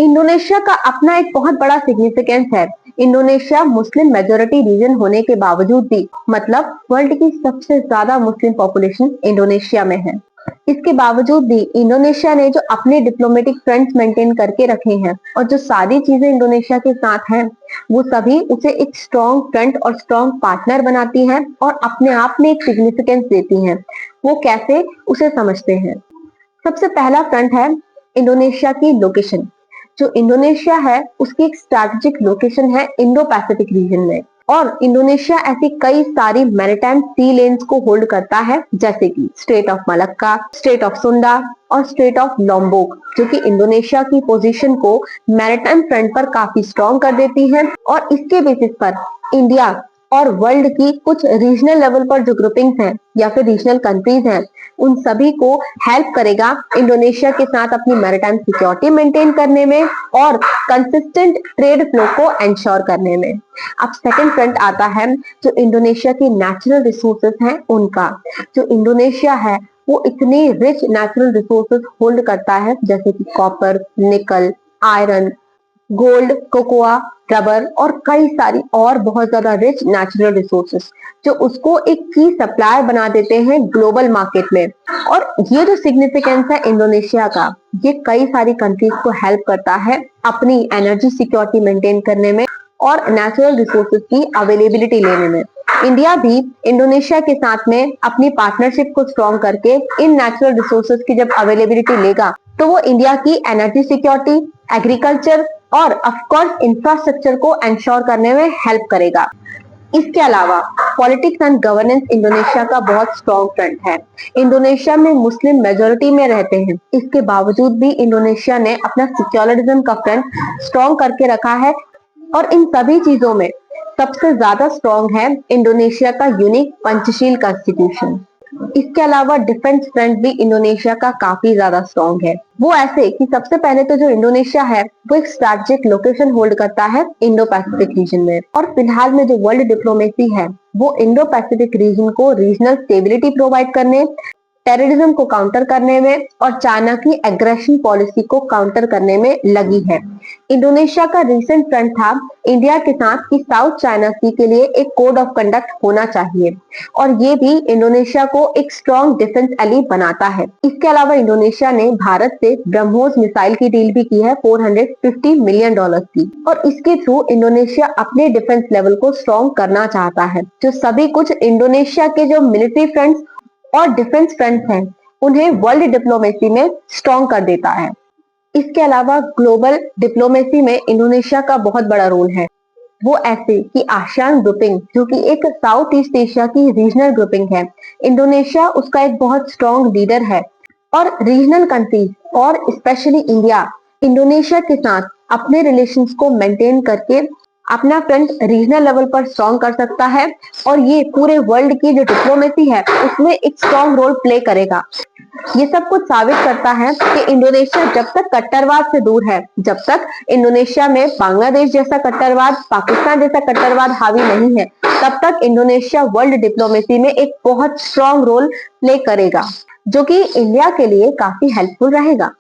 Indonesia का अपना एक बहुत बड़ा सिग्निफिकेंस है। इंडोनेशिया मुस्लिम मेजोरिटी रीजन होने के बावजूद भी, मतलब वर्ल्ड की सबसे ज्यादा मुस्लिम पॉपुलेशन इंडोनेशिया में है। इसके बावजूद भी इंडोनेशिया ने जो अपने डिप्लोमेटिक फ्रंट्स मेंटेन करके रखे हैं और जो सारी चीजें इंडोनेशिया के साथ हैं, वो सभी उसे एक स्ट्रॉन्ग फ्रंट और स्ट्रॉन्ग पार्टनर बनाती हैं और अपने आप में एक सिग्निफिकेंस देती हैं। वो कैसे, उसे समझते हैं। सबसे पहला फ्रंट है इंडोनेशिया की लोकेशन। जो इंडोनेशिया है उसकी एक स्ट्रैटेजिक लोकेशन है इंडो पैसिफिक रीजन में, और इंडोनेशिया ऐसी कई सारी मैरीटाइम सी लेन्स को होल्ड करता है, जैसे कि straight of Malacca, straight of सुंडा और स्ट्रेट ऑफ लॉम्बोक, जो कि इंडोनेशिया की पोजीशन को मैरीटाइम फ्रंट पर काफी स्ट्रॉन्ग कर देती है। और इसके बेसिस पर इंडिया और वर्ल्ड की कुछ रीजनल लेवल पर जो ग्रुपिंग्स हैं या फिर रीजनल कंट्रीज हैं, उन सभी को हेल्प करेगा इंडोनेशिया के साथ अपनी मैरीटाइम सिक्योरिटी मेंटेन करने में और कंसिस्टेंट ट्रेड फ्लो को एंश्योर करने में। अब सेकंड फ्रंट आता है जो इंडोनेशिया की नेचुरल रिसोर्सेज हैं उनका। जो इंडोनेशिया है वो इतने रिच नेचुरल रिसोर्सेज होल्ड करता है, जैसे कि कॉपर, निकल, आयरन, गोल्ड, कोकोआ, रबर और कई सारी और बहुत ज्यादा रिच नेचुरल रिसोर्सेस, जो उसको एक की सप्लायर बना देते हैं ग्लोबल मार्केट में। और ये जो सिग्निफिकेंस है इंडोनेशिया का, ये कई सारी कंट्रीज को हेल्प करता है अपनी एनर्जी सिक्योरिटी मेंटेन करने में और नेचुरल रिसोर्सेज की अवेलेबिलिटी लेने में। इंडिया भी इंडोनेशिया के साथ में अपनी पार्टनरशिप को स्ट्रॉन्ग करके इन नेचुरल रिसोर्सेज की जब अवेलेबिलिटी लेगा, तो वो इंडिया की एनर्जी सिक्योरिटी, एग्रीकल्चर और ऑफ कोर्स इंफ्रास्ट्रक्चर को एंश्योर करने में हेल्प करेगा। इसके अलावा पॉलिटिक्स एंड गवर्नेंस इंडोनेशिया का बहुत स्ट्रॉन्ग फ्रंट है। इंडोनेशिया में मुस्लिम मेजोरिटी में रहते हैं, इसके बावजूद भी इंडोनेशिया ने अपना सिक्योरिज्म का फ्रंट स्ट्रॉन्ग करके रखा है। और इन सभी चीजों में सबसे ज्यादा स्ट्रॉन्ग है इंडोनेशिया का यूनिक पंचशील कॉन्स्टिट्यूशन। इसके अलावा डिफेंस फ्रंट भी इंडोनेशिया का काफी ज्यादा स्ट्रॉन्ग है। वो ऐसे कि सबसे पहले तो जो इंडोनेशिया है वो एक स्ट्रैटेजिक लोकेशन होल्ड करता है इंडो पैसिफिक रीजन में, और फिलहाल में जो वर्ल्ड डिप्लोमेसी है वो इंडो पैसिफिक रीजन को रीजनल स्टेबिलिटी प्रोवाइड करने, टेररिज्म को काउंटर करने में और चाइना की एग्रेशन पॉलिसी को काउंटर करने में लगी है। इंडोनेशिया का रिसेंट फ्रंट था इंडिया के साथ कि साउथ चाइना सी के लिए एक कोड ऑफ कंडक्ट होना चाहिए, और ये भी इंडोनेशिया को एक स्ट्रॉन्ग डिफेंस एली बनाता है। इसके अलावा इंडोनेशिया ने भारत से ब्रह्मोस मिसाइल की डील भी की है $450 मिलियन की, और इसके थ्रू इंडोनेशिया अपने डिफेंस लेवल को स्ट्रॉन्ग करना चाहता है। जो सभी कुछ इंडोनेशिया के जो मिलिट्री फ्रंट्स और डिफेंस फ्रंट्स हैं, उन्हें वर्ल्ड डिप्लोमेसी में स्ट्रॉन्ग कर देता है। इसके अलावा ग्लोबल डिप्लोमेसी में इंडोनेशिया का बहुत बड़ा रोल है। वो ऐसे कि आसियान ग्रुपिंग, जो कि एक साउथ ईस्ट एशिया की रीजनल ग्रुपिंग है, इंडोनेशिया उसका एक बहुत स्ट्रॉन्ग लीडर है। और रीजनल कंट्रीज और स्पेशली इंडिया इंडोनेशिया के साथ अपने रिलेशंस को मेंटेन करके अपना फ्रंट रीजनल लेवल पर स्ट्रॉन्ग कर सकता है, और ये पूरे वर्ल्ड की जो डिप्लोमेसी है उसमें एक स्ट्रॉन्ग रोल प्ले करेगा। ये सब कुछ साबित करता है कि इंडोनेशिया जब तक कट्टरवाद से दूर है, जब तक इंडोनेशिया में बांग्लादेश जैसा कट्टरवाद, पाकिस्तान जैसा कट्टरवाद हावी नहीं है, तब तक इंडोनेशिया वर्ल्ड डिप्लोमेसी में एक बहुत स्ट्रॉन्ग रोल प्ले करेगा, जो कि इंडिया के लिए काफी हेल्पफुल रहेगा।